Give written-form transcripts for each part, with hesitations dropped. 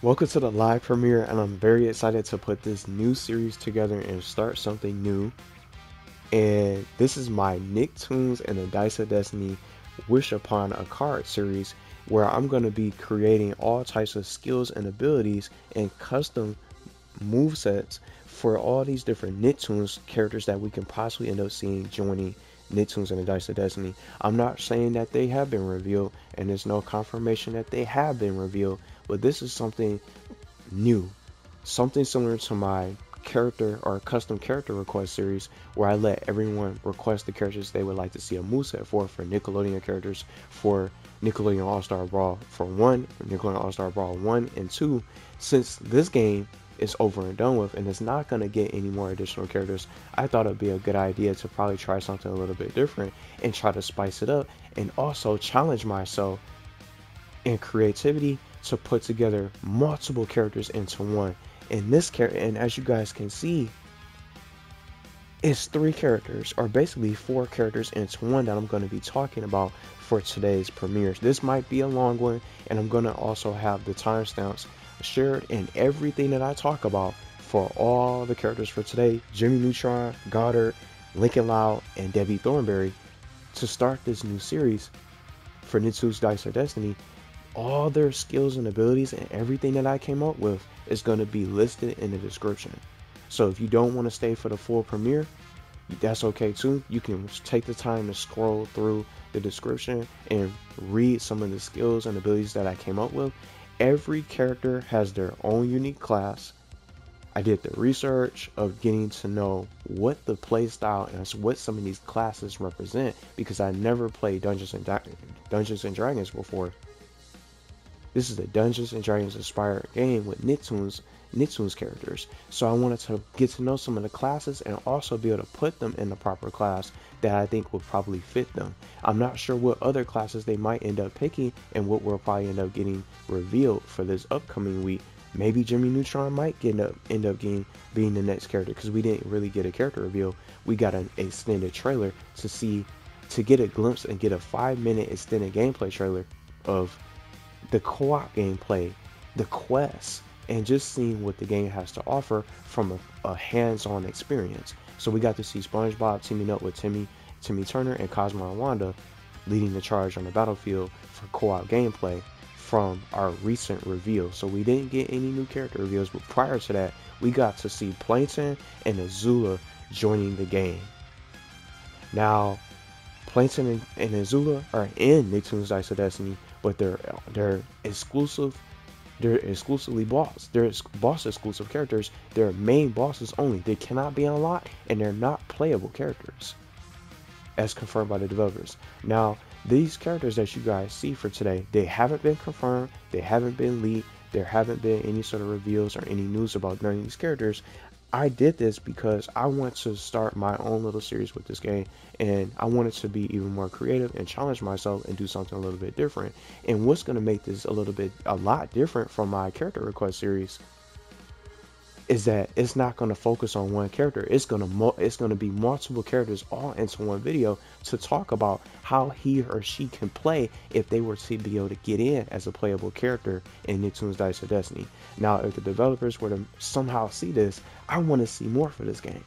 Welcome to the live premiere, and I'm very excited to put this new series together and start something new. And this is my Nicktoons and the Dice of Destiny Wish Upon a Card series, where I'm going to be creating all types of skills and abilities and custom movesets for all these different Nicktoons characters that we can possibly end up seeing joining Nicktoons and the Dice of Destiny. I'm not saying that they have been revealed, and there's no confirmation that they have been revealed, but this is something new, something similar to my character or custom character request series, where I let everyone request the characters they would like to see a moveset for Nickelodeon characters, for Nickelodeon All-Star Brawl for Nickelodeon All-Star Brawl 1 and 2. Since this game is over and done with and it's not going to get any more additional characters, I thought it'd be a good idea to probably try something a little bit different and try to spice it up, and also challenge myself in creativity to put together multiple characters into one. And this character, and as you guys can see, it's 3 characters, or basically 4 characters into one, that I'm going to be talking about for today's premieres. This might be a long one, and I'm going to also have the timestamps shared in everything that I talk about for all the characters for today: Jimmy Neutron, Goddard, Lincoln Loud, and Debbie Thornberry, to start this new series for Nicktoons Dice of Destiny. All their skills and abilities and everything that I came up with is going to be listed in the description. So if you don't want to stay for the full premiere, that's okay too. You can take the time to scroll through the description and read some of the skills and abilities that I came up with. Every character has their own unique class. I did the research of getting to know what the play style and what some of these classes represent, because I never played Dungeons and Dragons before. This is a Dungeons and Dragons inspired game with Nicktoons characters. So I wanted to get to know some of the classes and also be able to put them in the proper class that I think will probably fit them. I'm not sure what other classes they might end up picking and what we'll probably end up getting revealed for this upcoming week. Maybe Jimmy Neutron might end up being the next character, because we didn't really get a character reveal. We got an extended trailer to get a glimpse and get a 5-minute extended gameplay trailer of the co-op gameplay, the quests, and just seeing what the game has to offer from a hands-on experience. So we got to see SpongeBob teaming up with Timmy Turner and Cosmo and Wanda, leading the charge on the battlefield for co-op gameplay from our recent reveal. So we didn't get any new character reveals, but prior to that, we got to see Plankton and Azula joining the game. Now, Plankton and Azula are in Nicktoons Dice of Destiny, but they're exclusive. They're exclusively boss. They're boss exclusive characters. They're main bosses only. They cannot be unlocked, and they're not playable characters, as confirmed by the developers. Now, these characters that you guys see for today, they haven't been confirmed. They haven't been leaked. There haven't been any sort of reveals or any news about none of these characters. I did this because I want to start my own little series with this game, and I wanted to be even more creative and challenge myself and do something a little bit different. And what's going to make this a lot different from my character request series is that it's not going to focus on one character. It's going to be multiple characters all into one video to talk about how he or she can play if they were to be able to get in as a playable character in Nicktoons Dice of Destiny. Now, if the developers were to somehow see this, I want to see more for this game.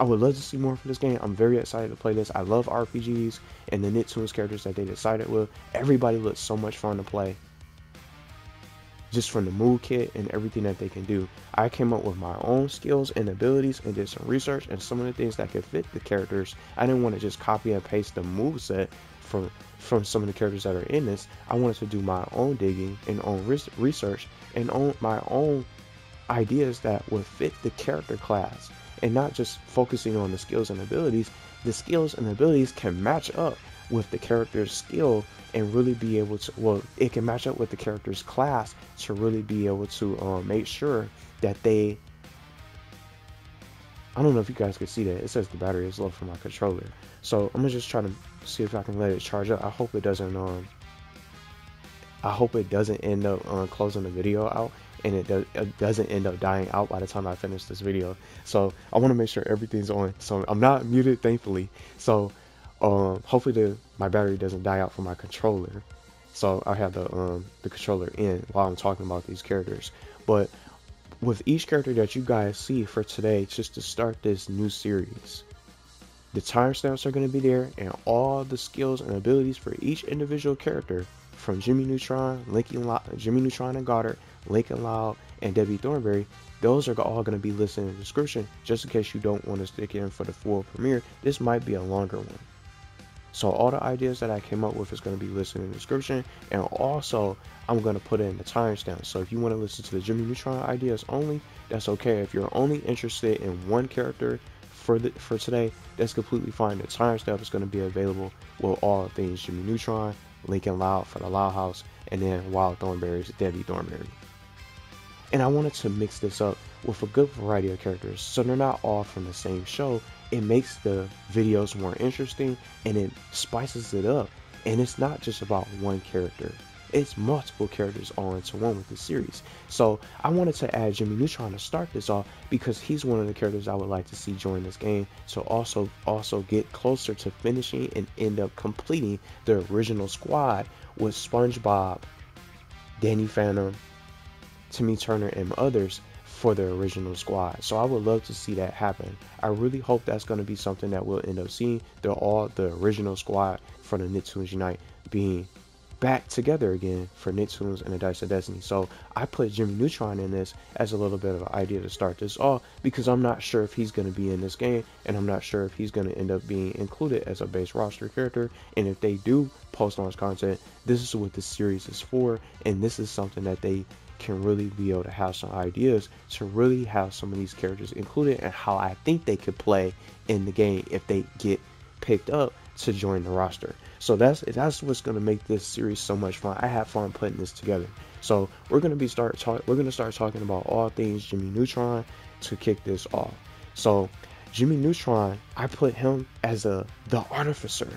I would love to see more for this game. I'm very excited to play this. I love RPGs, and the Nicktoons characters that they decided with, everybody looks so much fun to play. Just from the move kit and everything that they can do. I came up with my own skills and abilities and did some research, and some of the things that could fit the characters. I didn't want to just copy and paste the moveset from some of the characters that are in this. I wanted to do my own digging and own research and my own ideas that would fit the character class, and not just focusing on the skills and abilities. The skills and abilities can match up with the character's skill and really be able to, well, it can match up with the character's class to really be able to make sure that they, I don't know if you guys can see that, it says the battery is low for my controller. So I'm gonna just try to see if I can let it charge up. I hope it doesn't end up closing the video out, and it doesn't end up dying out by the time I finish this video. So I want to make sure everything's on. So I'm not muted, thankfully. So hopefully my battery doesn't die out for my controller. So I have the controller in while I'm talking about these characters. But with each character that you guys see for today, just to start this new series, the timestamps are going to be there, and all the skills and abilities for each individual character, from Jimmy Neutron, Jimmy Neutron and Goddard, Lincoln Loud, and Debbie Thornberry, those are all going to be listed in the description, just in case you don't want to stick in for the full premiere. This might be a longer one. So all the ideas that I came up with is going to be listed in the description, and also I'm going to put in the timestamp. So if you want to listen to the Jimmy Neutron ideas only, that's okay. If you're only interested in one character for today, that's completely fine. The timestamp is going to be available with all things Jimmy Neutron, Lincoln Loud for the Loud House, and then Wild Thornberrys, Debbie Thornberry. And I wanted to mix this up with a good variety of characters, so they're not all from the same show. It makes the videos more interesting, and it spices it up. And it's not just about one character, it's multiple characters all into one with the series. So I wanted to add Jimmy Neutron to start this off, because he's one of the characters I would like to see join this game, so also get closer to finishing and end up completing the original squad with SpongeBob, Danny Phantom, Timmy Turner, and others for the original squad. So I would love to see that happen. I really hope that's going to be something that we'll end up seeing. They're all the original squad for the Nicktoons Unite being back together again for Nicktoons and the Dice of Destiny. So I put Jimmy Neutron in this as a little bit of an idea to start this off, because I'm not sure if he's going to be in this game, and I'm not sure if he's going to end up being included as a base roster character. And if they do post launch content, this is what the series is for, and this is something that they can really be able to have some ideas to really have some of these characters included, and how I think they could play in the game if they get picked up to join the roster. So that's what's going to make this series so much fun. I have fun putting this together. So we're going to start talking about all things Jimmy Neutron to kick this off. So Jimmy Neutron, I put him as the artificer.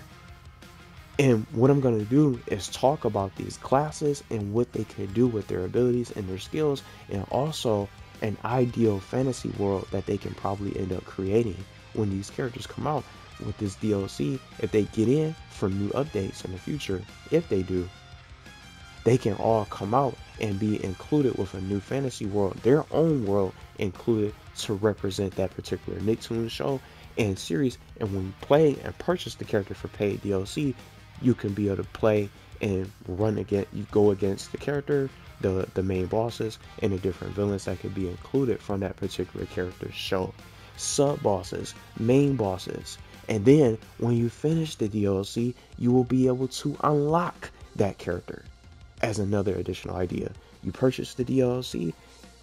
And what I'm going to do is talk about these classes and what they can do with their abilities and their skills, and also an ideal fantasy world that they can probably end up creating when these characters come out with this DLC. If they get in for new updates in the future, if they do, they can all come out and be included with a new fantasy world, their own world included, to represent that particular Nicktoons show and series. And when you play and purchase the character for paid DLC, you can be able to play and go against the character, the main bosses, and the different villains that could be included from that particular character's show, sub bosses, main bosses. And then when you finish the DLC, you will be able to unlock that character as another additional idea. You purchase the DLC,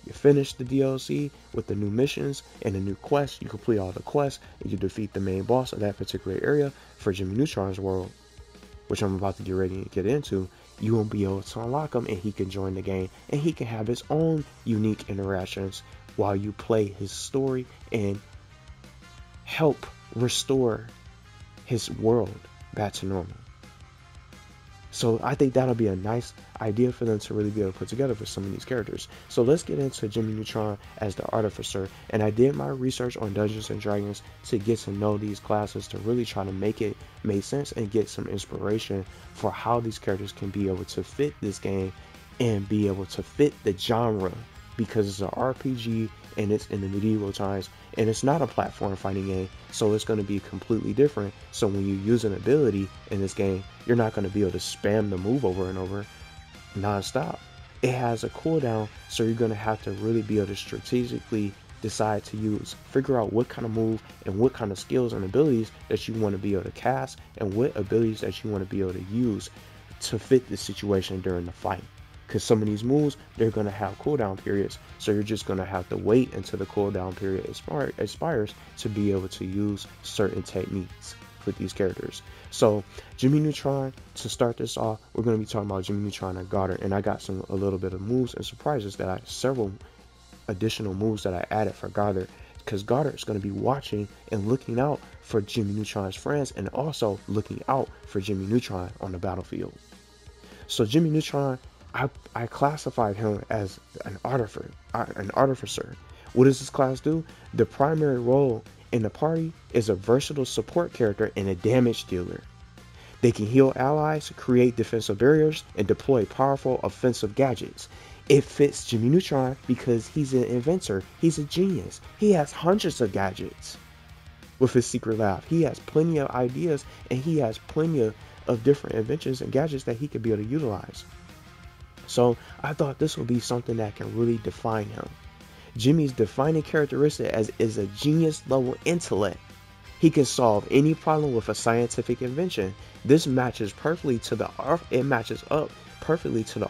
you finish the DLC with the new missions and the new quests, you complete all the quests, and you defeat the main boss of that particular area for Jimmy Neutron's world, which I'm about to get ready to get into. You will be able to unlock him, and he can join the game, and he can have his own unique interactions while you play his story and help restore his world back to normal. So I think that'll be a nice idea for them to really be able to put together for some of these characters. So let's get into Jimmy Neutron as the artificer. And I did my research on Dungeons and Dragons to get to know these classes, to really try to make it make sense and get some inspiration for how these characters can be able to fit this game and be able to fit the genre, because it's an RPG and it's in the medieval times, and it's not a platform fighting game, so it's going to be completely different. So when you use an ability in this game, you're not going to be able to spam the move over and over non-stop. It has a cooldown, so you're going to have to really be able to strategically decide to figure out what kind of move and what kind of skills and abilities that you want to be able to cast, and what abilities that you want to be able to use to fit the situation during the fight. Because some of these moves, they're going to have cooldown periods, so you're just going to have to wait until the cooldown period expires to be able to use certain techniques with these characters. So Jimmy Neutron, to start this off, we're going to be talking about Jimmy Neutron and Goddard, and I got a little bit of moves and surprises several additional moves that I added for Goddard, because Goddard is going to be watching and looking out for Jimmy Neutron's friends, and also looking out for Jimmy Neutron on the battlefield. So Jimmy Neutron, I classified him as an artificer. What does this class do? The primary role in the party is a versatile support character and a damage dealer. They can heal allies, create defensive barriers, and deploy powerful offensive gadgets. It fits Jimmy Neutron because he's an inventor. He's a genius. He has hundreds of gadgets with his secret lab. He has plenty of ideas, and he has plenty of different inventions and gadgets that he could be able to utilize. So I thought this would be something that can really define him. Jimmy's defining characteristic is a genius level intellect. He can solve any problem with a scientific invention. This matches perfectly to the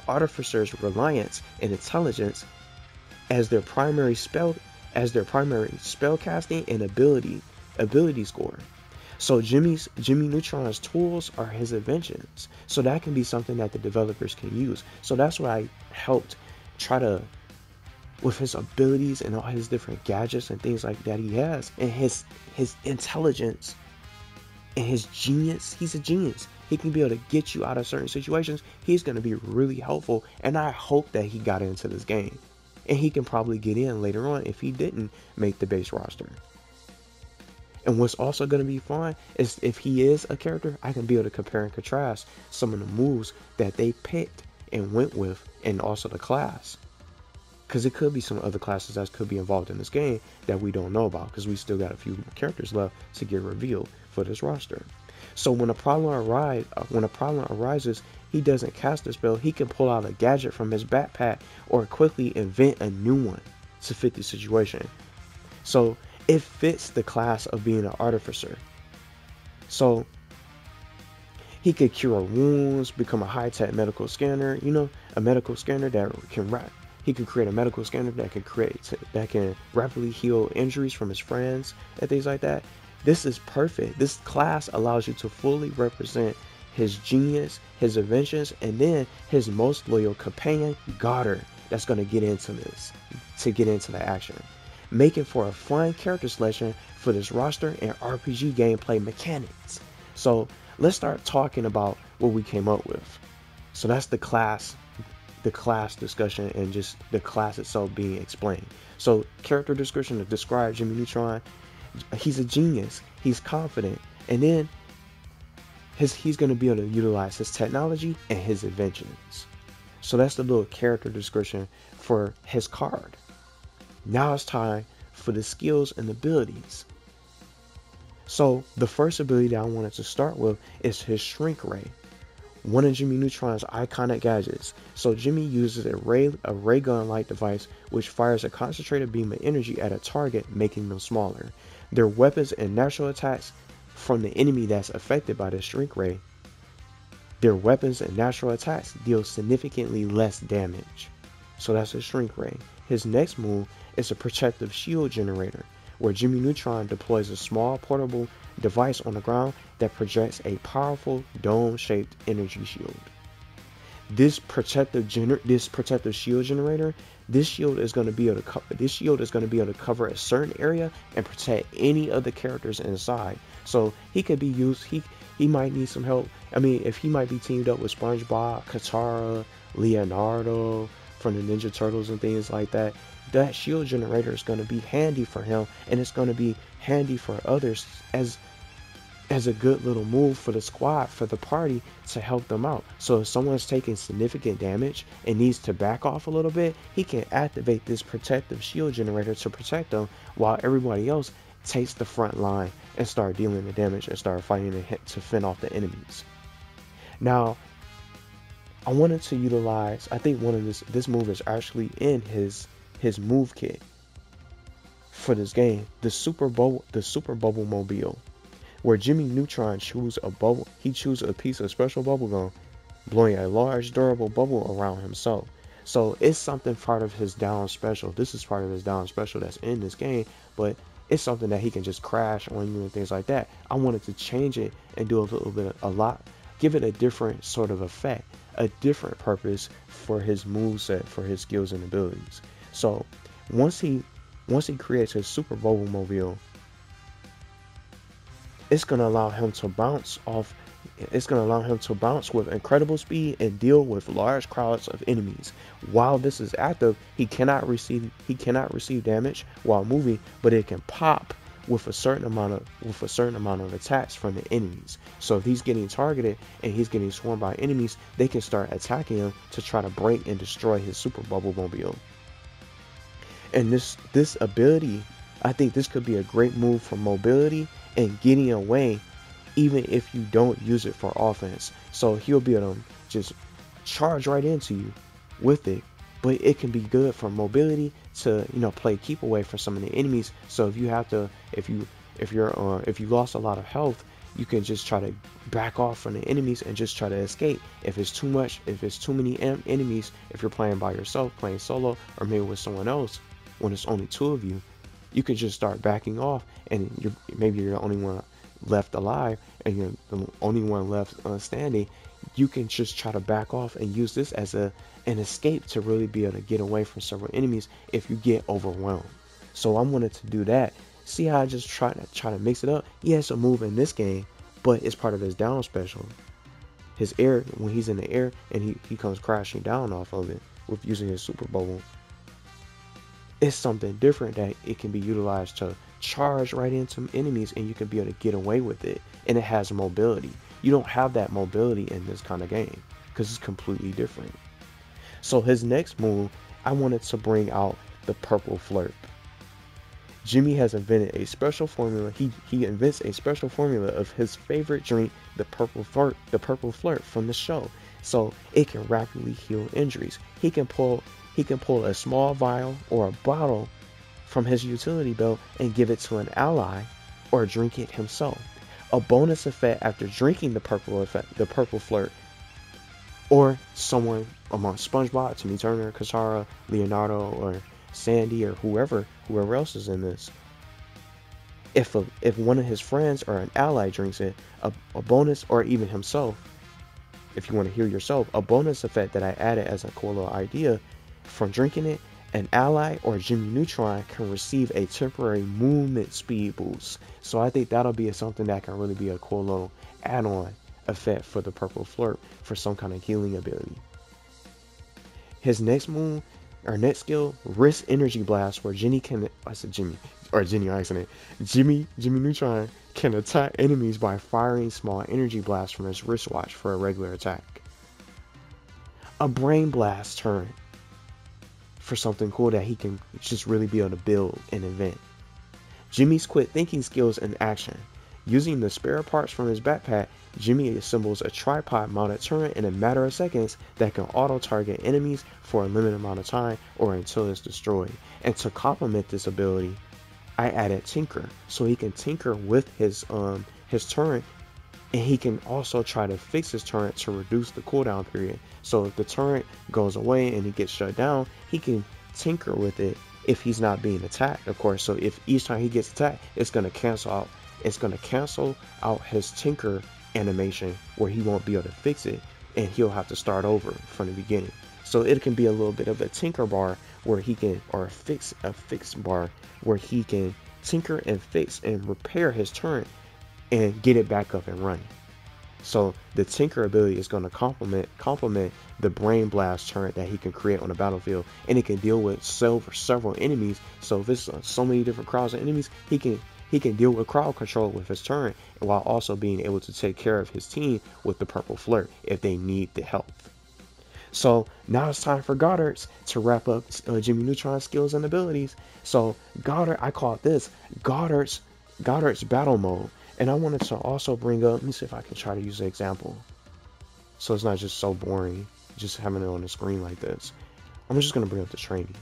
artificer's reliance and intelligence as their primary spellcasting and ability score. So Jimmy Neutron's tools are his inventions. So that can be something that the developers can use. So that's why I helped try to, with his abilities and all his different gadgets and things like that he has, and his intelligence and his genius. He's a genius. He can be able to get you out of certain situations. He's going to be really helpful, and I hope that he got into this game. And he can probably get in later on if he didn't make the base roster. And what's also going to be fun is if he is a character, I can be able to compare and contrast some of the moves that they picked and went with, and also the class. Because it could be some other classes that could be involved in this game that we don't know about, because we still got a few characters left to get revealed for this roster. So when a problem arises, he doesn't cast a spell. He can pull out a gadget from his backpack or quickly invent a new one to fit the situation. So it fits the class of being an artificer. So he could cure wounds, become a high-tech medical scanner. You know, a medical scanner that can He could create a medical scanner that can rapidly heal injuries from his friends and things like that. This is perfect. This class allows you to fully represent his genius, his inventions, and then his most loyal companion, Goddard, that's going to get into the action, making for a fun character selection for this roster and RPG gameplay mechanics. So let's start talking about what we came up with. So that's the class discussion and just the class itself being explained. So character description to describe Jimmy Neutron: he's a genius, he's confident, and then he's going to be able to utilize his technology and his inventions. So that's the little character description for his card. Now it's time for the skills and abilities. So the first ability that I wanted to start with is his shrink ray, one of Jimmy Neutron's iconic gadgets. So Jimmy uses a ray gun-like device which fires a concentrated beam of energy at a target, making them smaller. Their weapons and natural attacks from the enemy that's affected by the shrink ray. Their weapons and natural attacks deal significantly less damage. So that's a shrink ray. His next move is a protective shield generator, where Jimmy Neutron deploys a small portable device on the ground that projects a powerful dome-shaped energy shield. This protective shield generator, this shield is going to be able to cover a certain area and protect any of the characters inside. So he could be used. He might need some help. I mean, if he might be teamed up with SpongeBob, Katara, Leonardo from the Ninja Turtles and things like that, that shield generator is going to be handy for him, and it's going to be handy for others as a good little move for the squad, for the party, to help them out. So if someone's taking significant damage and needs to back off a little bit, he can activate this protective shield generator to protect them, while everybody else takes the front line and start dealing the damage and start fighting to fend off the enemies. Now, I wanted to utilize, I think one of this move is actually in his move kit for this game, the Super Bubble Mobile, where Jimmy Neutron chooses a piece of special bubble gum, blowing a large durable bubble around himself. So it's something part of his down special. This is part of his down special that's in this game, but it's something that he can just crash on you and things like that. I wanted to change it and do give it a different sort of effect, a different purpose for his moveset, for his skills and abilities. So once he creates his Super Bubble Mobile, it's going to allow him to bounce with incredible speed and deal with large crowds of enemies. While this is active, he cannot receive damage while moving, but it can pop with a certain amount of attacks from the enemies. So if he's getting targeted and he's getting swarmed by enemies, they can start attacking him to try to break and destroy his super bubble mobile. And this ability, I think this could be a great move for mobility and getting away, even if you don't use it for offense. So he'll be able to just charge right into you with it, but it can be good for mobility to, you know, play keep away from some of the enemies. So if you have to, if you lost a lot of health, you can just try to back off from the enemies and just try to escape. If it's too much, if it's too many enemies, if you're playing by yourself, playing solo, or maybe with someone else, when it's only two of you, you can just start backing off, and maybe you're the only one left alive and you're the only one left standing. You can just try to back off and use this as an escape to really be able to get away from several enemies if you get overwhelmed. So I wanted to do that. See how I just try to mix it up? He has a move in this game, but it's part of his down special. His air, when he's in the air and he comes crashing down off of it with using his super bubble. It's something different that it can be utilized to charge right into enemies, and you can be able to get away with it. And it has mobility. You don't have that mobility in this kind of game because it's completely different. So his next move, I wanted to bring out the purple flirt. Jimmy has invented a special formula. He invents a special formula of his favorite drink, the purple flirt from the show. So it can rapidly heal injuries. He can pull a small vial or a bottle from his utility belt and give it to an ally, or drink it himself. A bonus effect after drinking the purple flirt, or someone among SpongeBob, Timmy Turner, Katara, Leonardo, or Sandy, or whoever else is in this. If one of his friends or an ally drinks it, a bonus, or even himself, if you want to heal yourself, a bonus effect that I added as a cool little idea from drinking it, an ally or Jimmy Neutron can receive a temporary movement speed boost. So I think that'll be something that can really be a cool little add-on effect for the purple flirt for some kind of healing ability. His next move, or next skill, wrist energy blast, where Jimmy Neutron can attack enemies by firing small energy blasts from his wristwatch for a regular attack. A brain blast turret for something cool that he can just really be able to build and invent. Jimmy's quick thinking skills in action. Using the spare parts from his backpack, Jimmy assembles a tripod mounted turret in a matter of seconds that can auto target enemies for a limited amount of time or until it's destroyed. And to complement this ability, I added Tinker, so he can tinker with his turret, and he can also try to fix his turret to reduce the cooldown period. So if the turret goes away and he gets shut down, he can tinker with it if he's not being attacked, of course. So if each time he gets attacked, it's going to cancel out his tinker animation, where he won't be able to fix it and he'll have to start over from the beginning. So it can be a little bit of a tinker bar where he can, or a fix bar where he can tinker and fix and repair his turret and get it back up and running. So the tinker ability is going to complement the brain blast turret that he can create on the battlefield, and it can deal with several enemies. So if it's so many different crowds of enemies, he can deal with crowd control with his turret, while also being able to take care of his team with the purple flirt if they need the help. So now it's time for Goddard's to wrap up Jimmy Neutron's skills and abilities. So Goddard, I call this Goddard's battle mode. And I wanted to also bring up, let me see if I can try to use an example, so it's not just so boring just having it on the screen like this. I'm just going to bring up the training.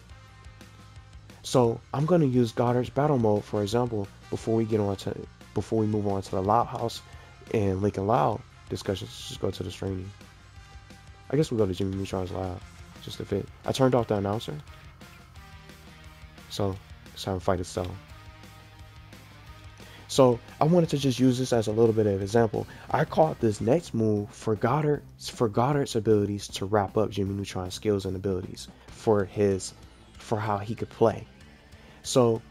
So I'm going to use Goddard's battle mode, for example, before we move on to the Loud House and Lincoln Loud discussions. Let's just go to the training. I guess we'll go to Jimmy Neutron's Loud just to fit. I turned off the announcer, so let's have him fight itself. So I wanted to just use this as a little bit of an example. I caught this next move for Goddard's abilities to wrap up Jimmy Neutron's skills and abilities for how he could play. So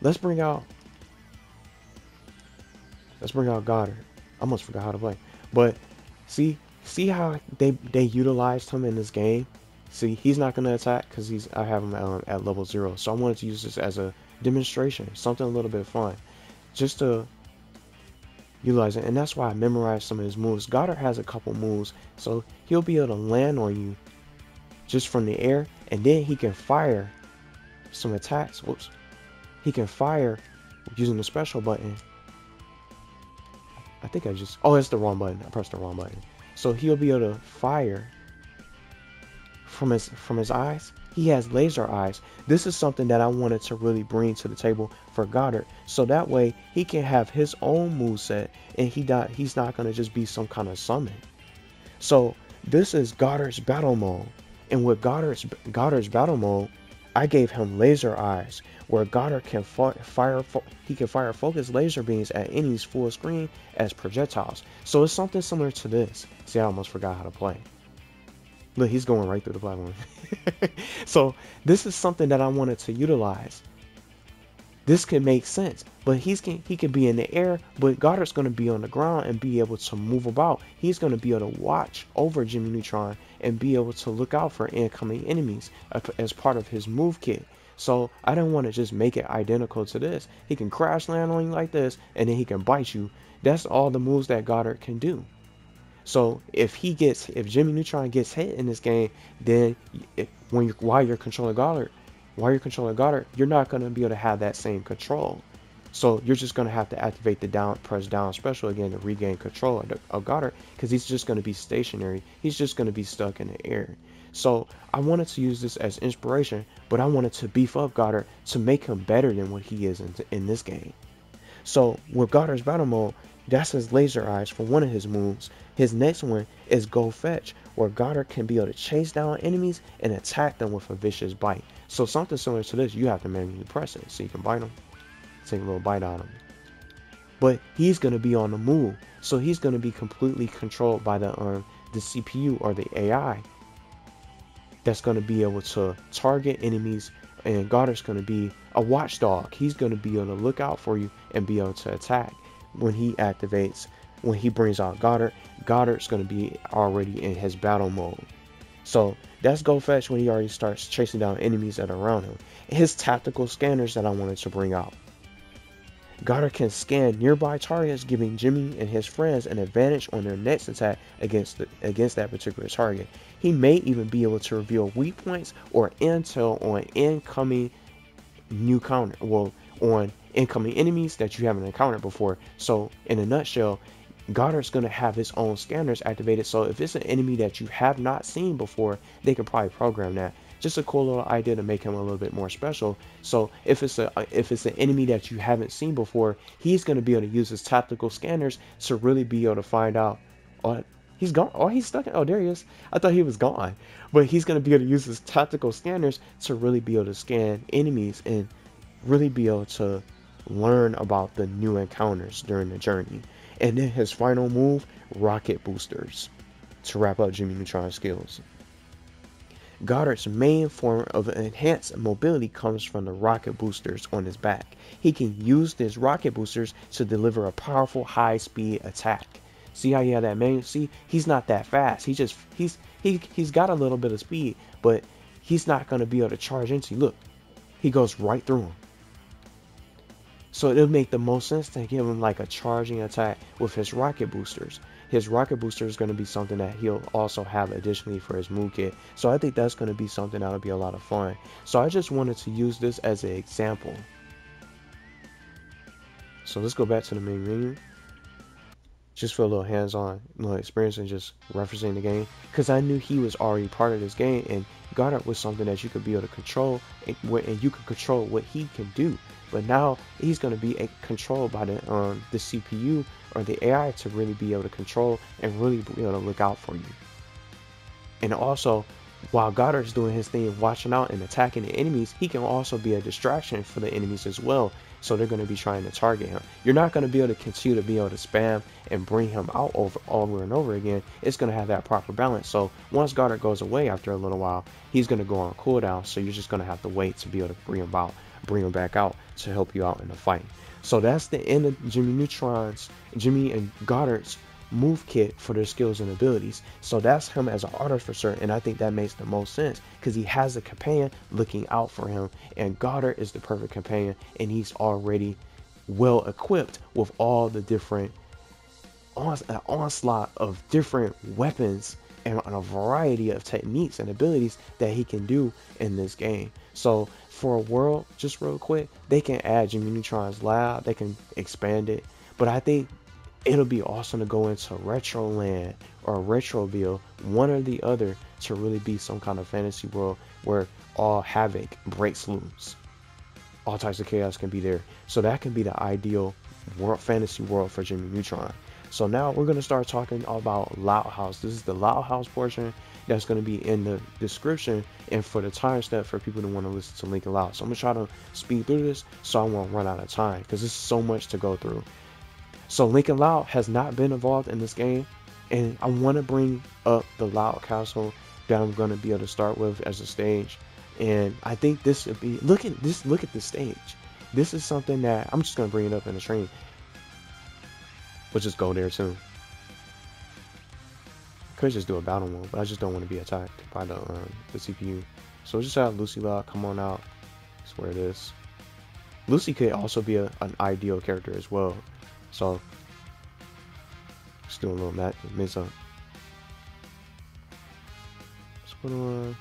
let's bring out Goddard. I almost forgot how to play, but see how they utilized him in this game. See, he's not going to attack because I have him at level 0. So I wanted to use this as a demonstration, something a little bit fun. just to utilize it. And that's why I memorized some of his moves. Goddard has a couple moves, so he'll be able to land on you just from the air, and then he can fire some attacks. Whoops. He can fire using the special button. I think I just, oh, it's the wrong button. I pressed the wrong button. So he'll be able to fire from his eyes. He has laser eyes. This is something that I wanted to really bring to the table for Goddard, so that way he can have his own moveset, and he's not going to just be some kind of summon. So this is Goddard's battle mode, and with Goddard's battle mode, I gave him laser eyes, where Goddard can fire focus laser beams at enemies full screen as projectiles. So it's something similar to this. See, I almost forgot how to play. Look, he's going right through the platform. So this is something that I wanted to utilize. This can make sense, but he can be in the air, but Goddard's going to be on the ground and be able to move about. He's going to be able to watch over Jimmy Neutron and be able to look out for incoming enemies as part of his move kit. So I didn't want to just make it identical to this. He can crash land on you like this, and then he can bite you. That's all the moves that Goddard can do. So if Jimmy Neutron gets hit in this game, then while you're controlling Goddard, you're not going to be able to have that same control. So you're just going to have to activate the press down special again to regain control of Goddard, because he's just going to be stationary. He's just going to be stuck in the air. So I wanted to use this as inspiration, but I wanted to beef up Goddard to make him better than what he is in this game. So with Goddard's battle mode, that's his laser eyes for one of his moves. His next one is Go Fetch, where Goddard can be able to chase down enemies and attack them with a vicious bite. So something similar to this, you have to manually press it so you can bite them, take a little bite out of them. But he's going to be on the move, so he's going to be completely controlled by the CPU or the AI that's going to be able to target enemies, and Goddard's going to be a watchdog. He's going to be able to look out for you and be able to attack. When he brings out Goddard, Goddard's going to be already in his battle mode. So that's Go Fetch when he already starts chasing down enemies that are around him. His tactical scanners that I wanted to bring out. Goddard can scan nearby targets, giving Jimmy and his friends an advantage on their next attack against that particular target. He may even be able to reveal weak points or intel on incoming incoming enemies that you haven't encountered before. So in a nutshell, Goddard's going to have his own scanners activated, so if it's an enemy that you have not seen before, they can probably program that. Just a cool little idea to make him a little bit more special. So if it's an enemy that you haven't seen before, he's going to be able to use his tactical scanners to really be able to find out. Oh, he's gone. Oh, he's stuck. Oh, there he is. I thought he was gone. But he's going to be able to use his tactical scanners to really be able to scan enemies and really be able to learn about the new encounters during the journey. And then his final move, rocket boosters, to wrap up Jimmy Neutron's skills. Goddard's main form of enhanced mobility comes from the rocket boosters on his back. He can use these rocket boosters to deliver a powerful high-speed attack. See how you have that manual? See, he's not that fast. He's got a little bit of speed, but he's not going to be able to charge into you. Look, he goes right through him. So it'll make the most sense to give him like a charging attack with his rocket boosters. His rocket booster is going to be something that he'll also have additionally for his move kit. So I think that's going to be something that'll be a lot of fun. So I just wanted to use this as an example. So let's go back to the main menu. Just for a little hands-on experience and just referencing the game, because I knew he was already part of this game, and Goddard was something that you could be able to control, and you could control what he can do. But now he's going to be controlled by the CPU or the AI to really be able to control and really be able to look out for you. And also, while Goddard's doing his thing, watching out and attacking the enemies, he can also be a distraction for the enemies as well. So they're going to be trying to target him. You're not going to be able to continue to be able to spam and bring him out over and over again. It's going to have that proper balance. So once Goddard goes away after a little while, he's going to go on cooldown. So you're just going to have to wait to be able to bring him back out to help you out in the fight. So that's the end of Jimmy and Goddard's move kit for their skills and abilities. So that's him as an artificer, and I think that makes the most sense because he has a companion looking out for him, and Goddard is the perfect companion, and he's already well equipped with all the different onslaught of different weapons and a variety of techniques and abilities that he can do in this game. So for a world, just real quick, they can add Jimmy Neutron's lab, they can expand it, but I think it'll be awesome to go into retro land or retroville, one or the other, to really be some kind of fantasy world where all havoc breaks loose, all types of chaos can be there. So that can be the ideal world, fantasy world for Jimmy Neutron. So now we're going to start talking about Loud House. This is the Loud House portion that's going to be in the description and for the timestamp for people who want to listen to Lincoln Loud. So I'm going to try to speed through this so I won't run out of time because there's so much to go through. So Lincoln Loud has not been involved in this game, and I want to bring up the Loud Castle that I'm going to be able to start with as a stage. And I think this would be, look at the stage. This is something that I'm just going to bring it up in the stream. We'll just go there too. Could just do a battle mode, but I just don't want to be attacked by the CPU. So we'll just have Lucy Loud come on out. That's where it is. Lucy could also be an ideal character as well. So just do a little mix up. Let's put on.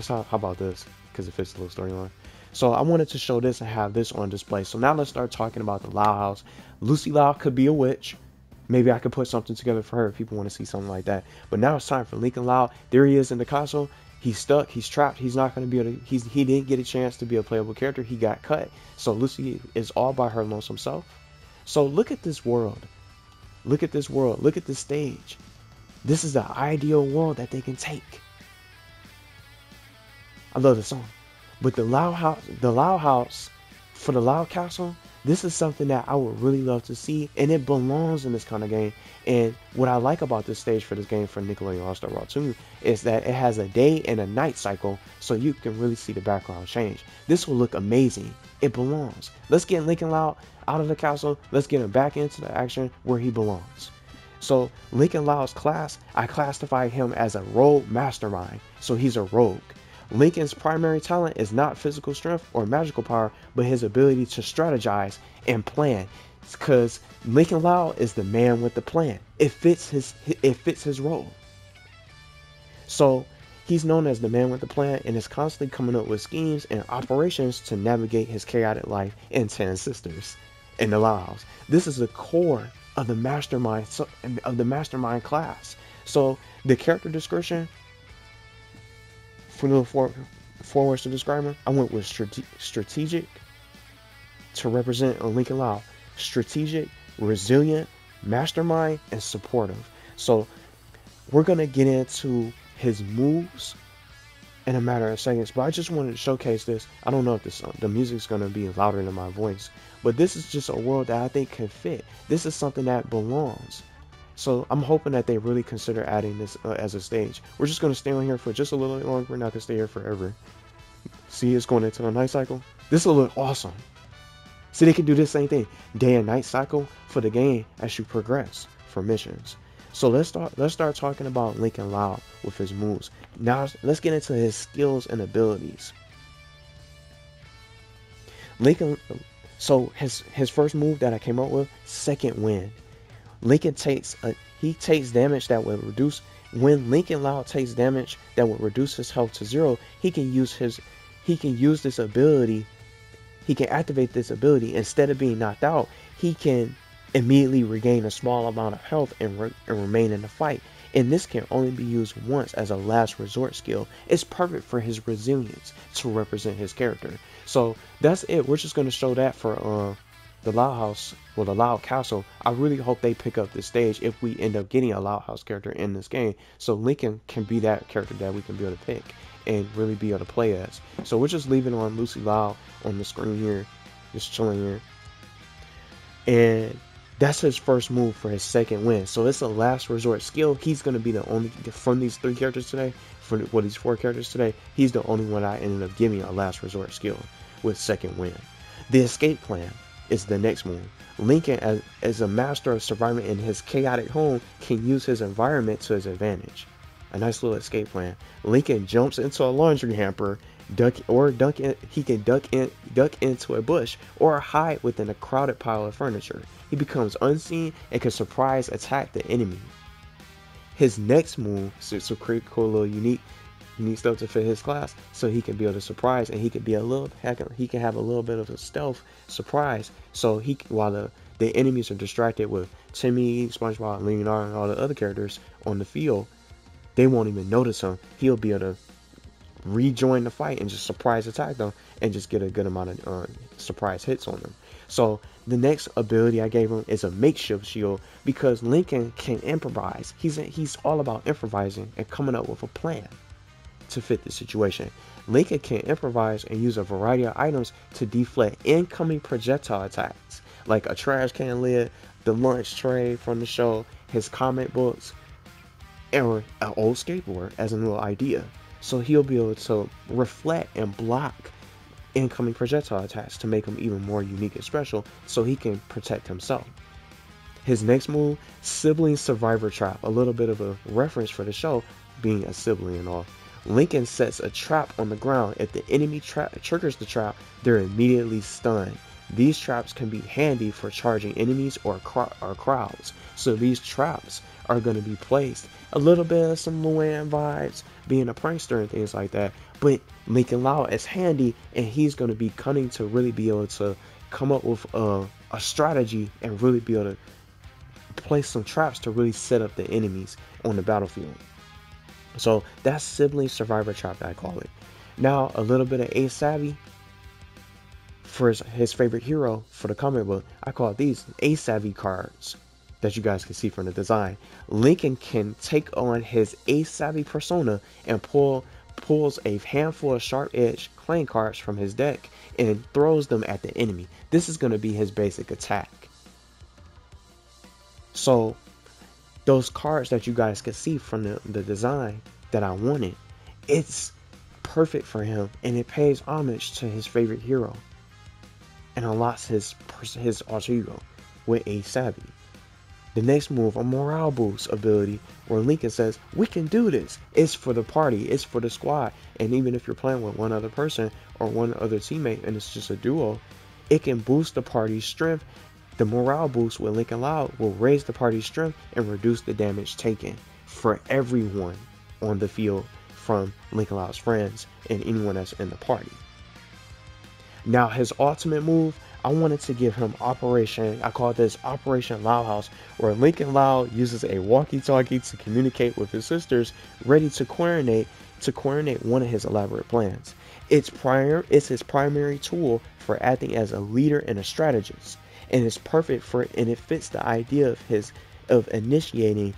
How about this? Because it fits the little storyline. So I wanted to show this and have this on display. So now let's start talking about the Loud House. Lucy Loud could be a witch. Maybe I could put something together for her if people want to see something like that. But now it's time for Lincoln Loud. There he is in the castle. He's stuck. He's trapped. He's not going to be able to. He didn't get a chance to be a playable character. He got cut. So Lucy is all by her lonesome self. So look at this world. Look at this world. Look at this stage. This is the ideal world that they can take. I love the song. But the Loud House for the Loud Castle, this is something that I would really love to see, and it belongs in this kind of game. And what I like about this stage for this game for Nickelodeon All-Star Raw 2 is that it has a day and a night cycle, so you can really see the background change. This will look amazing. It belongs. Let's get Lincoln Loud out of the castle. Let's get him back into the action where he belongs. So Lincoln Loud's class, I classify him as a rogue mastermind, so he's a rogue. Lincoln's primary talent is not physical strength or magical power, but his ability to strategize and plan. Because Lincoln Loud is the man with the plan. It fits his role. So he's known as the man with the plan and is constantly coming up with schemes and operations to navigate his chaotic life in 10 Sisters in the Loud House. This is the core of the mastermind class. So the character description, for the four words to describe him, I went with strategic to represent Lincoln Loud. Strategic, resilient, mastermind, and supportive. So we're going to get into his moves in a matter of seconds, but I just wanted to showcase this. I don't know if the music's going to be louder than my voice, but this is just a world that I think can fit. This is something that belongs. So I'm hoping that they really consider adding this as a stage. We're just going to stay on here for just a little bit longer. We're not going to stay here forever. See, it's going into a night cycle. This will look awesome. See, they can do this same thing. Day and night cycle for the game as you progress for missions. So let's start talking about Lincoln Loud with his moves. Now let's get into his skills and abilities. Lincoln, so his first move that I came up with, Second Wind. Lincoln takes damage that will reduce. When Lincoln Loud takes damage that will reduce his health to 0, he can use this ability. He can activate this ability. Instead of being knocked out, he can immediately regain a small amount of health and remain in the fight. And this can only be used once as a last resort skill. It's perfect for his resilience to represent his character. So that's it. We're just going to show that for the Loud House, well, the Loud Castle. I really hope they pick up this stage if we end up getting a Loud House character in this game, so Lincoln can be that character that we can be able to pick and really be able to play as. So we're just leaving on Lucy Loud on the screen here, just chilling here, and that's his first move for his Second Wind. So it's a last resort skill. He's going to be the only, from these 3 characters today, these 4 characters today, he's the only one I ended up giving a last resort skill with Second Wind. The escape plan is the next move. Lincoln, as a master of survival in his chaotic home, can use his environment to his advantage. A nice little escape plan. Lincoln jumps into a laundry hamper he can duck into a bush or hide within a crowded pile of furniture. He becomes unseen and can surprise attack the enemy. His next move, so create cool little unique stuff to fit his class, so he can be able to surprise, and he can be he can have a little bit of a stealth surprise, so while the enemies are distracted with Timmy, SpongeBob, Leonardo, and all the other characters on the field, they won't even notice him. He'll be able to rejoin the fight and just surprise attack them and just get a good amount of surprise hits on them. So the next ability I gave him is a makeshift shield, because Lincoln can improvise. He's all about improvising and coming up with a plan to fit the situation. Lincoln can improvise and use a variety of items to deflect incoming projectile attacks, like a trash can lid, the lunch tray from the show, his comic books, or an old skateboard as a new idea. So he'll be able to reflect and block incoming projectile attacks to make him even more unique and special, so he can protect himself. His next move, Sibling Survivor Trap, a little bit of a reference for the show, being a sibling and all. Lincoln sets a trap on the ground. If the enemy triggers the trap, they're immediately stunned. These traps can be handy for charging enemies or crowds. So these traps are going to be placed. A little bit of some Luann vibes, being a prankster and things like that. But Lincoln Lau is handy, and he's going to be cunning to really be able to come up with a strategy and really be able to place some traps to really set up the enemies on the battlefield. So that's Sibling Survivor Trap, I call it. Now a little bit of Ace Savvy for his favorite hero for the comic book. I call these Ace Savvy cards that you guys can see from the design. Lincoln can take on his Ace Savvy persona and pulls a handful of sharp edge playing cards from his deck and throws them at the enemy. This is going to be his basic attack. So those cards that you guys can see from the design that I wanted, it's perfect for him, and it pays homage to his favorite hero and unlocks his alter ego with Ace Savvy. The next move, a morale boost ability, where Lincoln says, "We can do this. It's for the party. It's for the squad." And even if you're playing with one other person or one other teammate and it's just a duo, it can boost the party's strength. The morale boost with Lincoln Loud will raise the party's strength and reduce the damage taken for everyone on the field, from Lincoln Loud's friends and anyone that's in the party. Now his ultimate move, I wanted to give him I call this Operation Loud House, where Lincoln Loud uses a walkie-talkie to communicate with his sisters, ready to coordinate one of his elaborate plans. It's his primary tool for acting as a leader and a strategist, and it's perfect and it fits the idea of initiating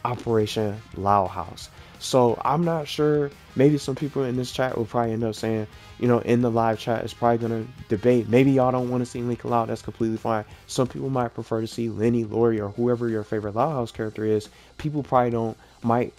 Operation Loud House. So I'm not sure, maybe some people in this chat will probably end up saying, in the live chat, it's probably going to debate. Maybe y'all don't want to see Lincoln Loud. That's completely fine. Some people might prefer to see Lenny, Lori, or whoever your favorite Loud House character is. People probably might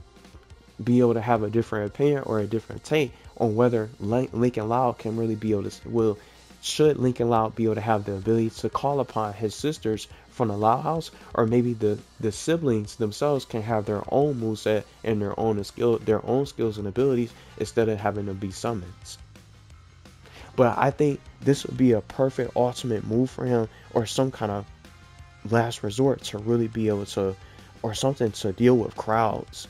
be able to have a different opinion or a different take on whether Lincoln Loud can really be able to, should Lincoln Loud be able to have the ability to call upon his sisters from the Loud House, or maybe the siblings themselves can have their own moveset and their own skills and abilities instead of having to be summons. But I think this would be a perfect ultimate move for him, or some kind of last resort to really be able to, or something to deal with crowds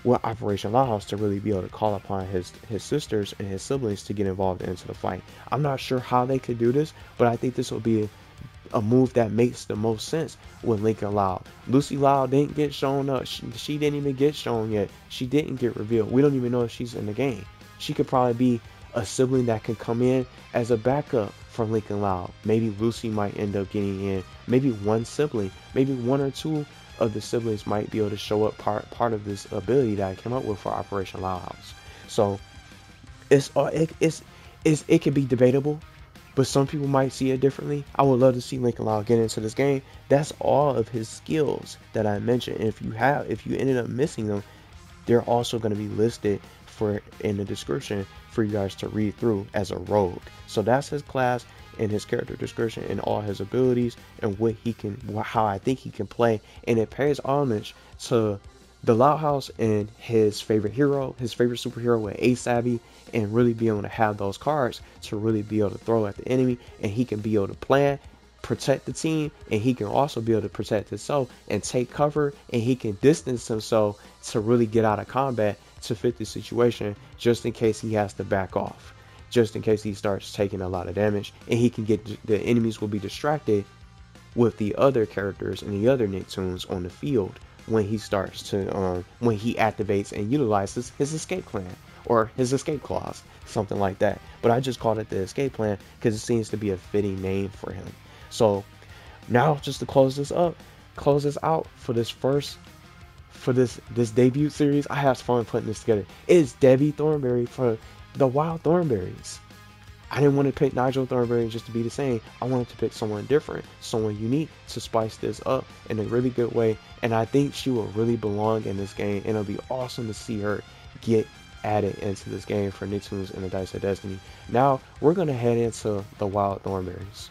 with Operation Loud House, to really be able to call upon his sisters and his siblings to get involved into the fight. I'm not sure how they could do this, but I think this will be a move that makes the most sense with Lincoln Loud. Lucy Loud didn't get shown up. She didn't even get shown yet. She didn't get revealed. We don't even know if she's in the game. She could probably be a sibling that can come in as a backup for Lincoln Loud. Maybe Lucy might end up getting in. Maybe one sibling, maybe one or two of the siblings might be able to show up part of this ability that I came up with for Operation Loud House. So it could be debatable, but some people might see it differently. I would love to see Lincoln Loud get into this game. That's all of his skills that I mentioned. And if you ended up missing them, they're also going to be listed in the description for you guys to read through as a rogue. So that's his class and his character description and all his abilities and how I think he can play. And it pays homage to the Loud House and his favorite hero, his favorite superhero with Ace Savvy, and really be able to have those cards to really be able to throw at the enemy, and he can be able to plan, protect the team, and he can also be able to protect himself and take cover, and he can distance himself to really get out of combat to fit the situation, just in case he has to back off, just in case he starts taking a lot of damage, and he can get, the enemies will be distracted with the other characters and the other Nicktoons on the field when he starts to when he activates and utilizes his escape plan or his escape clause, something like that. But I just called it the escape plan because it seems to be a fitting name for him. So now, just to close this out for this this debut series, I have fun putting this together. It's Debbie Thornberry for the Wild Thornberrys. I didn't want to pick Nigel Thornberry just to be the same. I wanted to pick someone different, someone unique to spice this up in a really good way. And I think she will really belong in this game. And it'll be awesome to see her get added into this game for Nicktoons and the Dice of Destiny. Now, we're going to head into the Wild Thornberrys.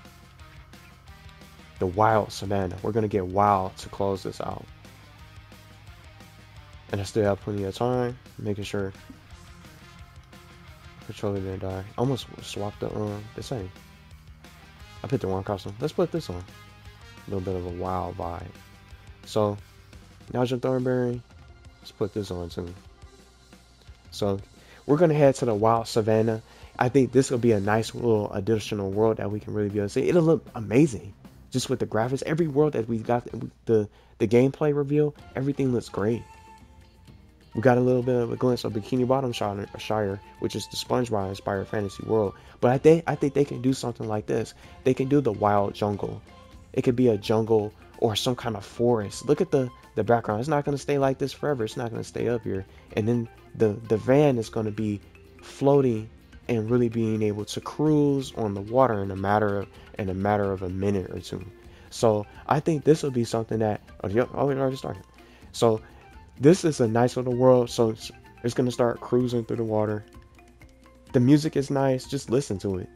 The Wild Savannah. We're going to get wild to close this out. And I still have plenty of time, making sure controller didn't die. I almost swapped the same. I picked the wrong costume. Let's put this on. A little bit of a wild vibe. So, Nigel Thornberry, let's put this on too. So, we're going to head to the Wild Savannah. I think this will be a nice little additional world that we can really be able to see. It'll look amazing. Just with the graphics. Every world that we got, the gameplay reveal, everything looks great. We got a little bit of a glimpse of Bikini Bottom Shire, which is the SpongeBob inspired fantasy world. But I think they can do something like this. They can do the wild jungle. It could be a jungle or some kind of forest. Look at the background. It's not going to stay like this forever. It's not going to stay up here. And then the van is going to be floating and really being able to cruise on the water in a matter of a minute or two. So I think this will be something that we already started. So this is a nice little world. So it's going to start cruising through the water. The music is nice. Just listen to it.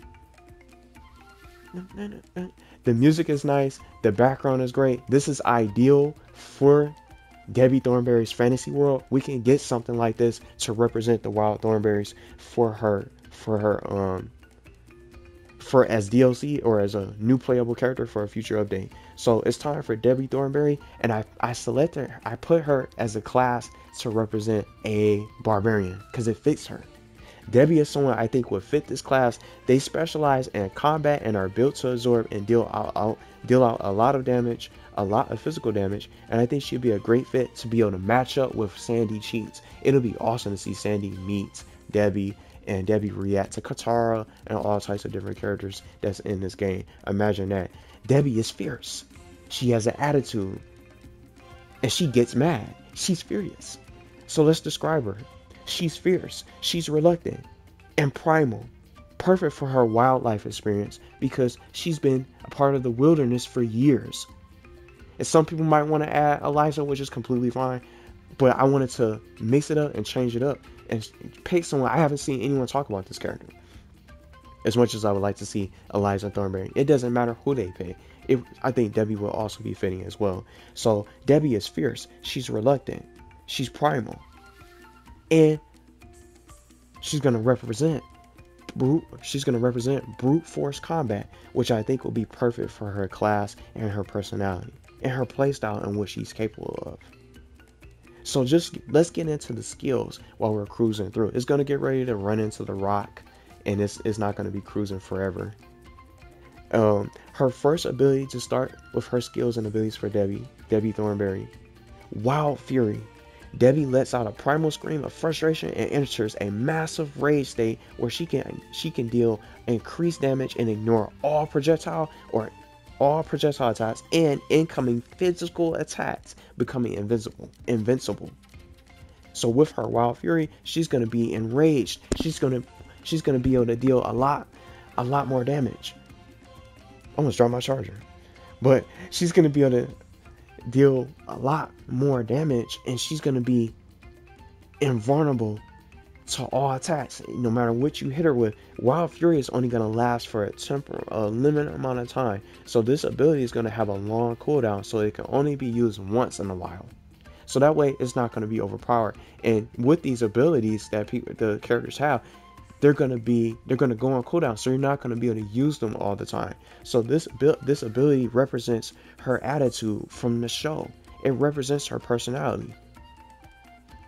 The music is nice. The background is great. This is ideal for Debbie Thornberry's fantasy world. We can get something like this to represent the Wild Thornberrys for as DLC or as a new playable character for a future update. So it's time for Debbie Thornberry, and I put her as a class to represent a barbarian because it fits her. Debbie is someone I think would fit this class. They specialize in combat and are built to absorb and deal out a lot of damage, a lot of physical damage, and I think she'd be a great fit to be able to match up with Sandy Cheats. It'll be awesome to see Sandy meet Debbie and Debbie react to Katara and all types of different characters that's in this game. Imagine that. Debbie is fierce. She has an attitude. And she gets mad. She's furious. So let's describe her. She's fierce. She's reluctant and primal. Perfect for her wildlife experience because she's been a part of the wilderness for years. And some people might want to add Eliza, which is completely fine. But I wanted to mix it up and change it up and pick someone. I haven't seen anyone talk about this character as much as I would like to see Eliza Thornberry. It doesn't matter who they pick. I think Debbie will also be fitting as well. So Debbie is fierce. She's reluctant. She's primal. And she's going to represent brute force combat, which I think will be perfect for her class and her personality and her playstyle and what she's capable of. So just let's get into the skills while we're cruising through. It's going to get ready to run into the rock, and it's not going to be cruising forever. Her first ability to start with her skills and abilities for Debbie Thornberry. Wild Fury. Debbie lets out a primal scream of frustration and enters a massive rage state where she can deal increased damage and ignore all projectile attacks and incoming physical attacks, becoming invincible. So with her Wild Fury, she's gonna be enraged. She's gonna be able to deal a lot more damage. Almost dropped my charger, but she's gonna be able to deal a lot more damage, and she's gonna be invulnerable to all attacks, no matter what you hit her with. Wild Fury is only going to last for a limited amount of time, so this ability is going to have a long cooldown, so it can only be used once in a while. So that way it's not going to be overpowered. And with these abilities that the characters have, they're going to go on cooldown, so you're not going to be able to use them all the time. So this ability represents her attitude from the show. It represents her personality,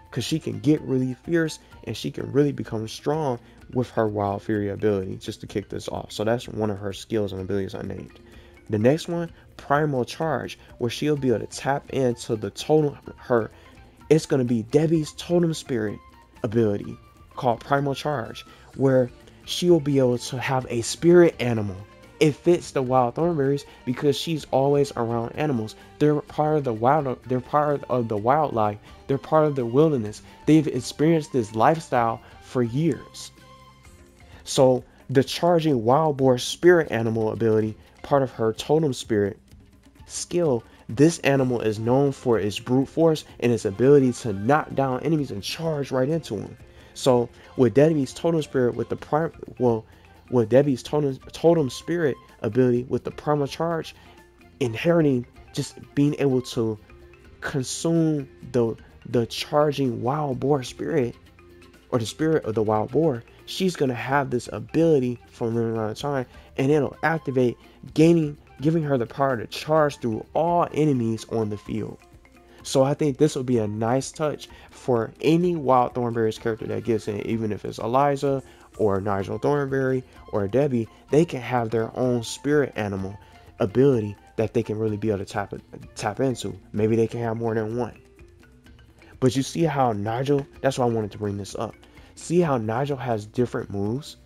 because she can get really fierce and she can really become strong with her Wild Fury ability, just to kick this off. So that's one of her skills and abilities I named. The next one, Primal Charge, where she'll be able to tap into the totem, it's going to be Debbie's totem spirit ability called Primal Charge, where she'll be able to have a spirit animal. It fits the wild Thornberrys because she's always around animals. They're part of the wild. They're part of the wildlife. They're part of the wilderness. They've experienced this lifestyle for years. So the charging wild boar spirit animal ability, part of her totem spirit skill, this animal is known for its brute force and its ability to knock down enemies and charge right into them. So with Debbie's totem spirit, with Debbie's totem spirit ability with the Primal Charge, inheriting just being able to consume the charging wild boar spirit, or the spirit of the wild boar, she's gonna have this ability for a limited amount of time, and it'll activate, giving her the power to charge through all enemies on the field. So I think this will be a nice touch for any Wild Thornberrys character that gets in, even if it's Eliza or Nigel Thornberry or Debbie. They can have their own spirit animal ability that they can really be able to tap into. Maybe they can have more than one. But you see how Nigel, that's why I wanted to bring this up. See how Nigel has different moves?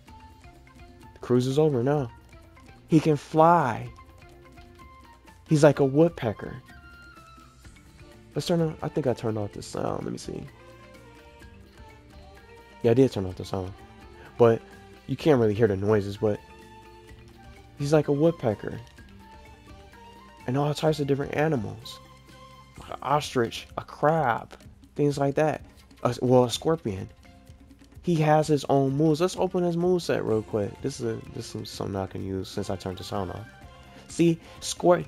The cruise is over now. He can fly. He's like a woodpecker. Let's turn on, I think I turned off the sound. Let me see. Yeah, I did turn off the sound. But you can't really hear the noises, but he's like a woodpecker. And all types of different animals. Like an ostrich, a crab, things like that. A scorpion. He has his own moves. Let's open his moveset real quick. This is something I can use since I turned the sound off. See,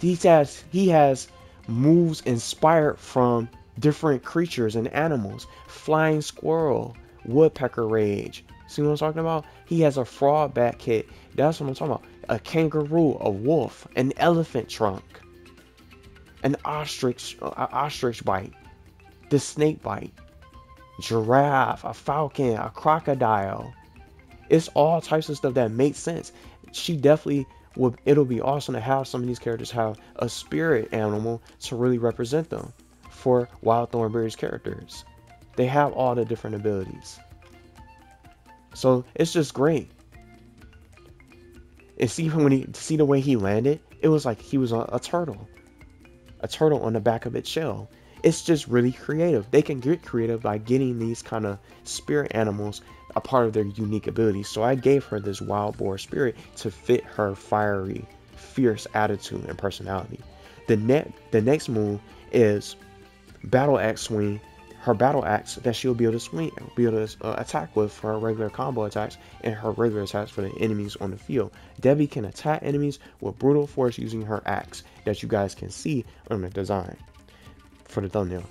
he has moves inspired from different creatures and animals. Flying squirrel, woodpecker rage. See what I'm talking about? He has a frog back kit. That's what I'm talking about. A kangaroo, a wolf, an elephant trunk, an ostrich bite, the snake bite, giraffe, a falcon, a crocodile. It's all types of stuff that makes sense. She definitely would. It'll be awesome to have some of these characters have a spirit animal to really represent them for Wild Thornberrys characters. They have all the different abilities. So it's just great. And see the way he landed, it was like he was a turtle on the back of its shell. It's just really creative. They can get creative by getting these kind of spirit animals a part of their unique abilities. So I gave her this wild boar spirit to fit her fiery, fierce attitude and personality. The next move is battle axe swing. Her battle axe that she'll be able to attack with for her regular combo attacks and her regular attacks for the enemies on the field. Debbie can attack enemies with brutal force using her axe that you guys can see on the design for the thumbnail.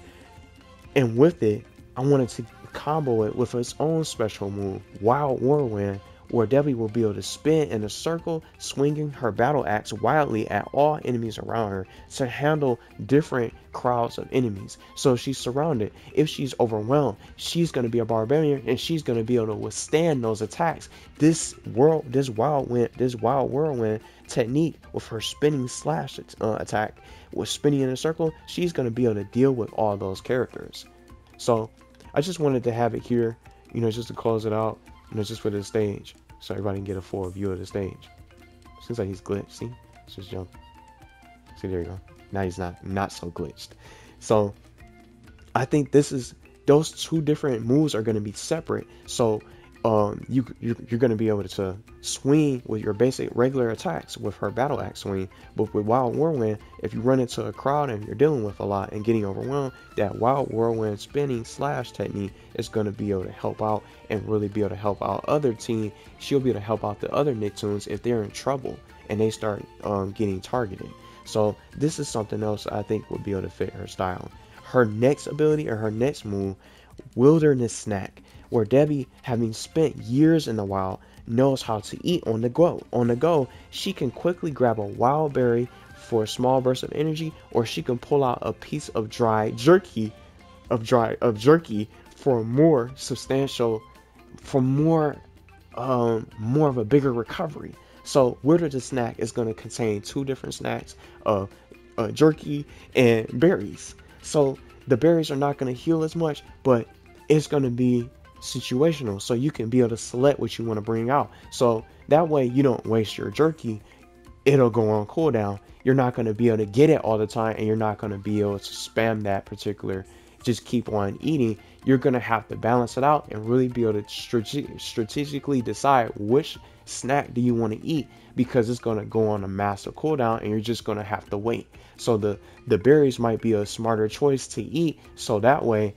And with it, I wanted to combo it with its own special move, Wild Whirlwind, where Debbie will be able to spin in a circle, swinging her battle axe wildly at all enemies around her to handle different crowds of enemies. So if she's surrounded, if she's overwhelmed, she's going to be a barbarian and she's going to be able to withstand those attacks. This wild whirlwind technique with her spinning slash attack, with spinning in a circle, she's going to be able to deal with all those characters. So I just wanted to have it here, just to close it out. Just for the stage, so everybody can get a full view of the stage. Seems like he's glitched. See, let's just jump. See, there you go. Now he's not so glitched. So I think those two different moves are going to be separate. So you're going to be able to swing with your basic regular attacks with her battle axe swing, but with Wild Whirlwind, if you run into a crowd and you're dealing with a lot and getting overwhelmed, that Wild Whirlwind spinning slash technique is going to be able to help out and really be able to help out other team. She'll be able to help out the other Nicktoons if they're in trouble and they start getting targeted. So this is something else I think would be able to fit her style. her next ability or her next move, Wilderness Snack, where Debbie, having spent years in the wild, knows how to eat on the go. On the go, she can quickly grab a wild berry for a small burst of energy, or she can pull out a piece of dry jerky for more substantial, for more of a bigger recovery. So Wilderness Snack is going to contain two different snacks of jerky and berries. So the berries are not going to heal as much, but it's going to be situational, so you can be able to select what you want to bring out. So that way you don't waste your jerky. It'll go on cooldown. You're not going to be able to get it all the time, and you're not going to be able to spam that particular, just keep on eating. You're going to have to balance it out and really be able to strategically decide which snack do you want to eat, because it's going to go on a massive cooldown and you're just going to have to wait. So the berries might be a smarter choice to eat, so that way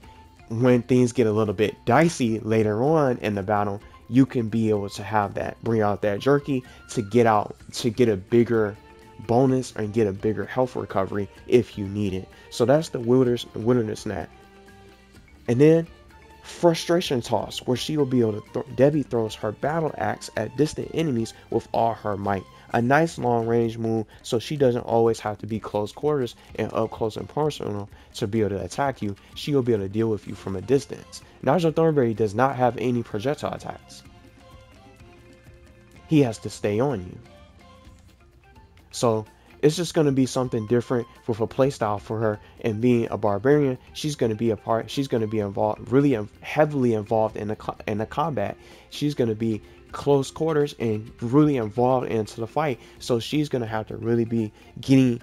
when things get a little bit dicey later on in the battle, you can be able to have that, bring out that jerky to get a bigger bonus and get a bigger health recovery if you need it. So that's the wilderness snack. And then Frustration Toss, where she will be able to Debbie throws her battle axe at distant enemies with all her might. A nice long range move, so she doesn't always have to be close quarters and up close and personal to be able to attack you. She will be able to deal with you from a distance. Nigel Thornberry does not have any projectile attacks. He has to stay on you. So it's just going to be something different with a playstyle for her. And being a barbarian, she's going to be involved, really heavily involved in the combat. She's going to be close quarters and really involved into the fight. So she's going to have to really be getting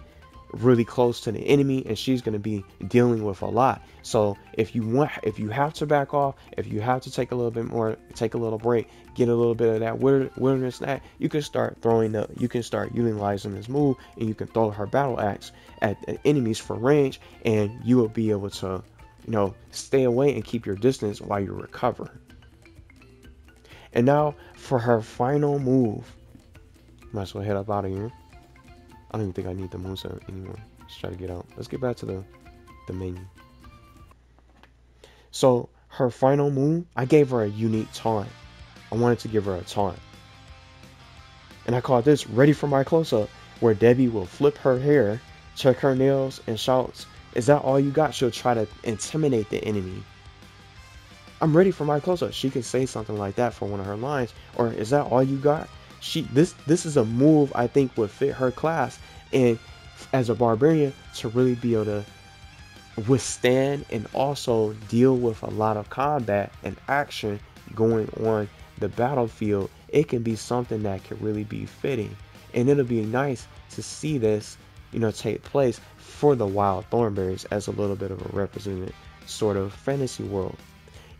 really close to the enemy, and she's going to be dealing with a lot. So if you have to back off, if you have to take a little bit more, take a little break, get a little bit of that wilderness snack, you can start utilizing this move, and you can throw her battle axe at enemies for range, and you will be able to, stay away and keep your distance while you recover. And now for her final move, might as well head up out of here. I don't even think I need the moveset anymore. Let's try to get out. Let's get back to the menu. So her final move, I gave her a unique taunt. I wanted to give her a taunt, and I called this Ready for My Close-Up, where Debbie will flip her hair, check her nails, and shouts, "Is that all you got?" She'll try to intimidate the enemy. "I'm ready for my close-up." She could say something like that for one of her lines. Or, "Is that all you got?" This is a move I think would fit her class, and as a barbarian, to really be able to withstand and also deal with a lot of combat and action going on the battlefield. It can be something that can really be fitting, and it'll be nice to see this take place for the wild Thornberrys as a little bit of a represented sort of fantasy world.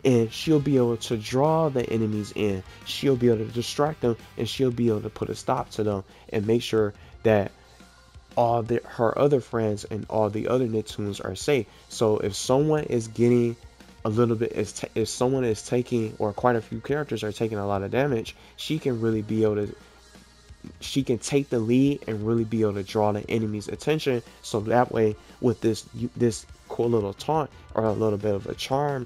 And she'll be able to draw the enemies in, she'll be able to distract them, and she'll be able to put a stop to them and make sure that her other friends and all the other Nicktoons are safe. So if someone is getting a little bit, if someone is taking, or quite a few characters are taking a lot of damage, she can really be able to, she can take the lead and really be able to draw the enemy's attention. So that way, with this cool little taunt, or a little bit of a charm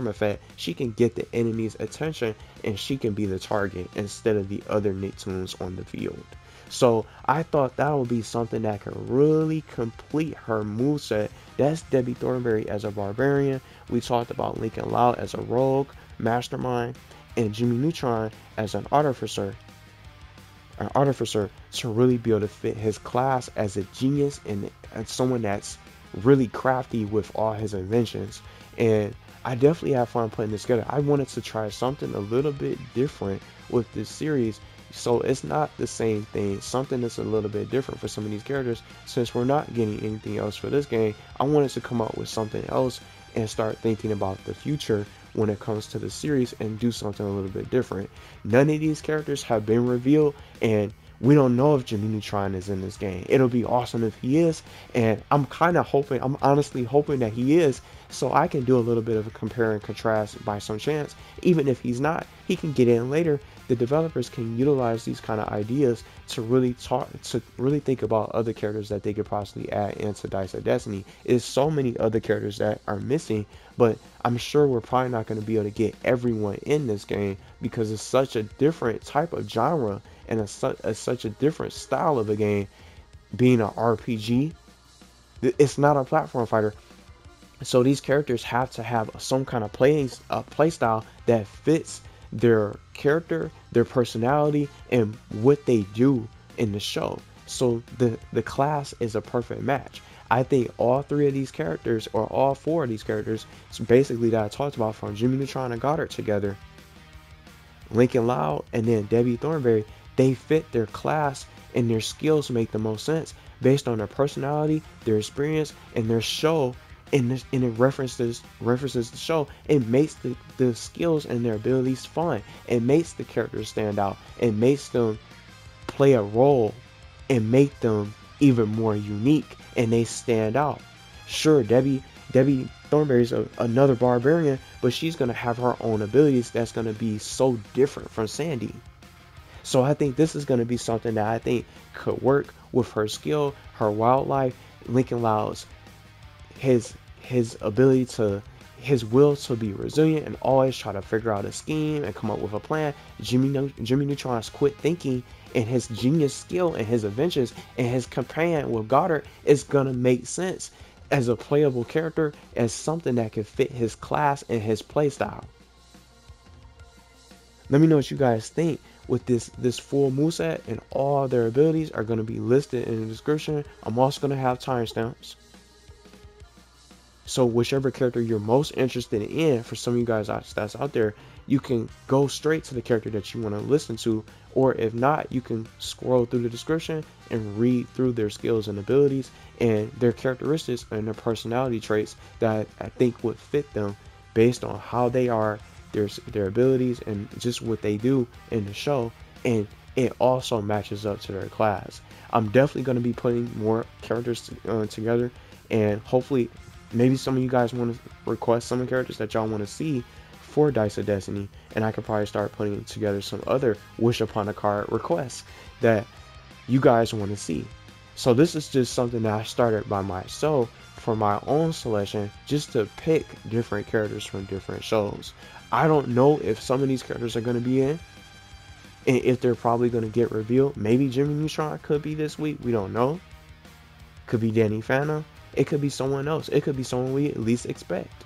effect, she can get the enemy's attention, and she can be the target instead of the other Nicktoons on the field. So I thought that would be something that could really complete her moveset. That's Debbie Thornberry as a barbarian. We talked about Lincoln Loud as a rogue, mastermind, and Jimmy Neutron as an artificer. To really be able to fit his class as a genius and someone that's really crafty with all his inventions. And I definitely have fun putting this together. I wanted to try something a little bit different with this series, so it's not the same thing, something that's a little bit different for some of these characters. Since we're not getting anything else for this game, I wanted to come up with something else and start thinking about the future when it comes to the series and do something a little bit different. None of these characters have been revealed, and We don't know if Jimmy Neutron is in this game. It'll be awesome if he is, and I'm honestly hoping that he is, so I can do a little bit of a compare and contrast by some chance. Even if he's not, he can get in later. The developers can utilize these kind of ideas to really think about other characters that they could possibly add into Dice of Destiny. There's so many other characters that are missing, but I'm sure we're probably not going to be able to get everyone in this game because it's such a different type of genre and such a different style of a game. Being an RPG, it's not a platform fighter, so these characters have to have some kind of play style that fits their character, their personality, and what they do in the show. So the class is a perfect match. I think all three of these characters, or all four of these characters, basically that I talked about, from Jimmy Neutron and Goddard together, Lincoln Loud, and then Debbie Thornberry, they fit their class, and their skills make the most sense based on their personality, their experience, and their show. And it references the show. It makes the skills and their abilities fun. It makes the characters stand out. It makes them play a role and make them even more unique, and they stand out. Sure, Debbie Thornberry's another barbarian, but she's gonna have her own abilities that's gonna be so different from Sandy. So I think this is gonna be something that I think could work with her skill, her wildlife, Lincoln Loud's his ability to, his will to be resilient and always try to figure out a scheme and come up with a plan. Jimmy Neutron's quick thinking and his genius skill and his inventions and his companion with Goddard is gonna make sense as a playable character, as something that can fit his class and his playstyle. Let me know what you guys think with this full moveset, and all their abilities are going to be listed in the description. I'm also going to have timestamps. So whichever character you're most interested in, for some of you guys that's out there, you can go straight to the character that you want to listen to, or if not, you can scroll through the description and read through their skills and abilities and their characteristics and their personality traits that I think would fit them based on how they are, their abilities, and just what they do in the show. And it also matches up to their class. I'm definitely going to be putting more characters together, and hopefully maybe some of you guys want to request some of the characters that y'all want to see for Dice of Destiny, and I could probably start putting together some other wish upon a card requests that you guys want to see. So this is just something that I started by myself for my own selection, just to pick different characters from different shows. I don't know if some of these characters are going to be in, and if they're probably going to get revealed. Maybe Jimmy Neutron could be this week, we don't know. Could be Danny Phantom. It could be someone else. It could be someone we at least expect,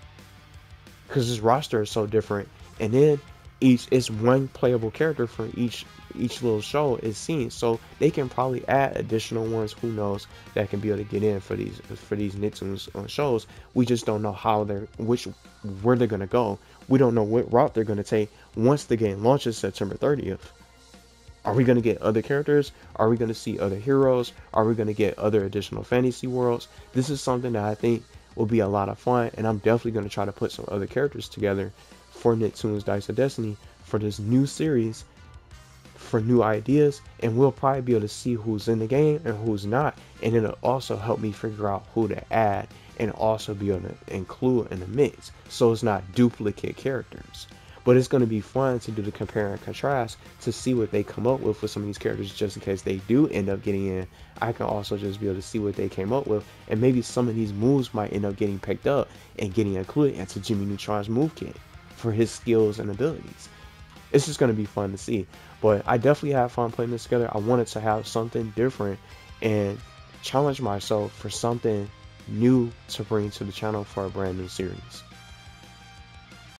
because this roster is so different. And then it's one playable character for each little show is seen, so they can probably add additional ones, who knows, that can be able to get in for these Nicktoons shows. We just don't know how where they're gonna go. We don't know what route they're gonna take once the game launches September 30th. Are we gonna get other characters? Are we gonna see other heroes? Are we gonna get other additional fantasy worlds? This is something that I think will be a lot of fun, and I'm definitely gonna try to put some other characters together for Nicktoons Dice of Destiny for this new series, for new ideas, and we'll probably be able to see who's in the game and who's not, and it'll also help me figure out who to add and also be able to include in the mix, so it's not duplicate characters. But it's going to be fun to do the compare and contrast to see what they come up with some of these characters, just in case they do end up getting in. I can also just be able to see what they came up with, and maybe some of these moves might end up getting picked up and getting included into Jimmy Neutron's move kit for his skills and abilities. It's just going to be fun to see. But I definitely have fun putting this together. I wanted to have something different and challenge myself for something new to bring to the channel for a brand new series.